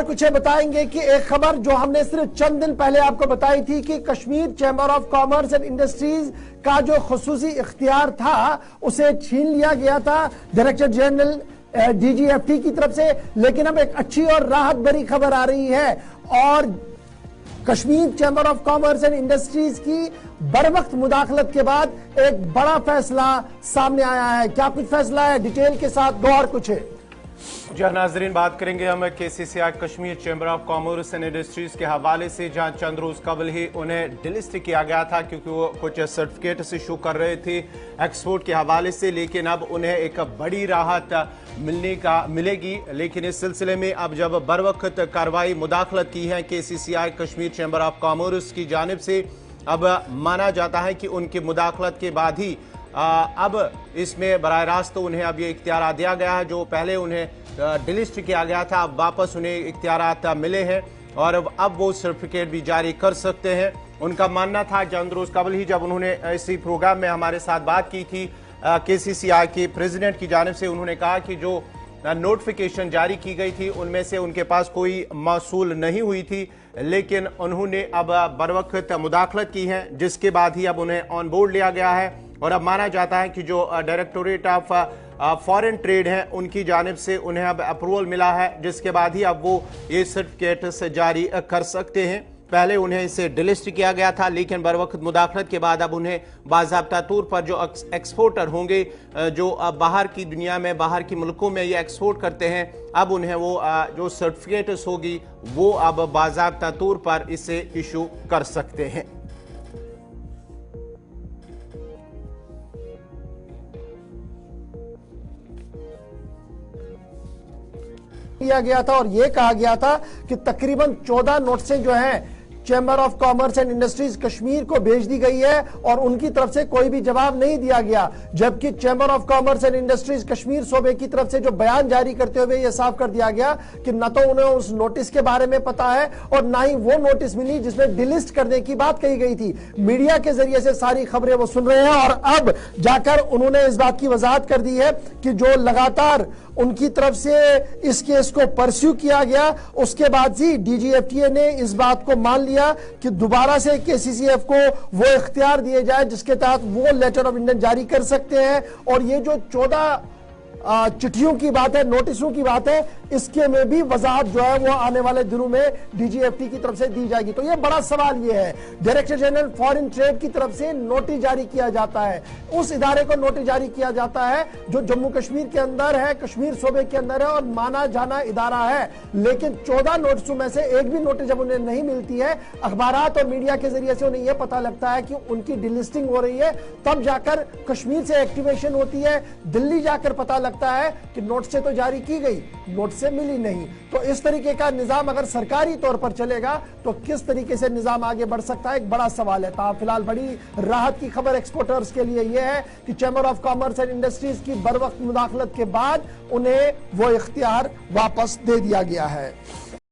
कुछ बताएंगे कि एक खबर जो हमने सिर्फ चंद दिन पहले आपको बताई थी कि Kashmir chamber of commerce and industries का जो खुसूसी इख्तियार था उसे छीन लिया गया था डायरेक्टर जनरल डीजीएफटी की तरफ से। लेकिन अब एक अच्छी और राहत भरी खबर आ रही है और Kashmir chamber of commerce and industries की बरवक्त मुदाखलत के बाद एक बड़ा फैसला सामने आया है। क्या कुछ फैसला है, डिटेल के साथ दो और कुछ है। जी नाजरीन, बात करेंगे हम KCCI Kashmir chamber of commerce and industries के हवाले से, जहां चंद रोज कबल ही उन्हें डिलिस्ट किया गया था क्योंकि वो कुछ सर्टिफिकेट इशू कर रहे थे एक्सपोर्ट के हवाले से। लेकिन अब उन्हें एक बड़ी राहत मिलेगी। लेकिन इस सिलसिले में अब जब बरवक्त कार्रवाई मुदाखलत की है केसीसीआई कश्मीर चैम्बर ऑफ कॉमर्स की जानिब से, अब माना जाता है कि उनकी मुदाखलत के बाद ही अब इसमें बराह रास्त उन्हें अब ये इख्तियार दिया गया है। जो पहले उन्हें डिलिस्ट किया गया था, अब वापस उन्हें इख्तियार मिले हैं और अब वो सर्टिफिकेट भी जारी कर सकते हैं। उनका मानना था चंद रोज कबल ही जब उन्होंने इसी प्रोग्राम में हमारे साथ बात की थी केसीसीआई के प्रेसिडेंट की जानिब से, उन्होंने कहा कि जो नोटिफिकेशन जारी की गई थी उनमें से उनके पास कोई मौसूल नहीं हुई थी। लेकिन उन्होंने अब बरवक्त मुदाखलत की है जिसके बाद ही अब उन्हें ऑन बोर्ड लिया गया है और अब माना जाता है कि जो डायरेक्टोरेट ऑफ फॉरेन ट्रेड है उनकी जानिब से उन्हें अब अप्रूवल मिला है, जिसके बाद ही अब वो ये सर्टिफिकेट जारी कर सकते हैं। पहले उन्हें इसे डिलिस्ट किया गया था लेकिन बरवक्त मुदाखलत के बाद अब उन्हें बाज़ाब्ता तौर पर जो एक्सपोर्टर होंगे, जो बाहर की दुनिया में बाहर की मुल्कों में ये एक्सपोर्ट करते हैं, अब उन्हें वो जो सर्टिफिकेट होगी वो अब बाज़ाब्ता तौर पर इसे इशू कर सकते हैं। किया गया था और यह कहा गया था कि तकरीबन 14 नोटिसें जो हैं chamber of commerce and industries Kashmir को भेज दी गई है और उनकी तरफ से कोई भी जवाब नहीं दिया गया। जबकि chamber of commerce and industries Kashmir सूबे की तरफ से जो बयान जारी करते हुए यह साफ कर दिया गया कि न तो उन्हें उस नोटिस के बारे में पता है और ना ही वो नोटिस मिली जिसमें डिलिस्ट करने की बात कही गई थी। मीडिया के जरिए से सारी खबरें वो सुन रहे हैं और अब जाकर उन्होंने इस बात की वजाहत कर दी है कि जो लगातार उनकी तरफ से इस केस को परस्यू किया गया उसके बाद ही डीजीएफटीए ने इस बात को मान लिया कि दोबारा से केसीसीएफ को वो इख्तियार दिए जाए जिसके तहत वो लेटर ऑफ इंटेंट जारी कर सकते हैं। और ये जो 14 चिट्ठियों की बात है, नोटिसों की बात है, इसके में भी वजाहत जो है वो आने वाले दिनों में डीजीएफटी की तरफ से दी जाएगी। तो ये बड़ा सवाल ये है, डायरेक्टर जनरल फॉरेन ट्रेड की तरफ से नोटिस जारी किया जाता है, उस इदारे को नोटिस जारी किया जाता है जो जम्मू कश्मीर के अंदर है, कश्मीर सूबे के अंदर है और माना जाना इदारा है। लेकिन 14 नोटिसों में से एक भी नोटिस जब उन्हें नहीं मिलती है, अखबारात और मीडिया के जरिए से उन्हें यह पता लगता है कि उनकी डिलिस्टिंग हो रही है, तब जाकर कश्मीर से एक्टिवेशन होती है, दिल्ली जाकर पता लगता है कि नोटिस तो जारी की गई, नोटिस से मिली नहीं। तो इस तरीके का निजाम अगर सरकारी तौर पर चलेगा तो किस तरीके से निजाम आगे बढ़ सकता है, एक बड़ा सवाल है। फिलहाल बड़ी राहत की खबर एक्सपोर्टर्स के लिए यह है कि chamber of commerce and industries की बरवक्त मुदाखलत के बाद उन्हें वो इख्तियार वापस दे दिया गया है।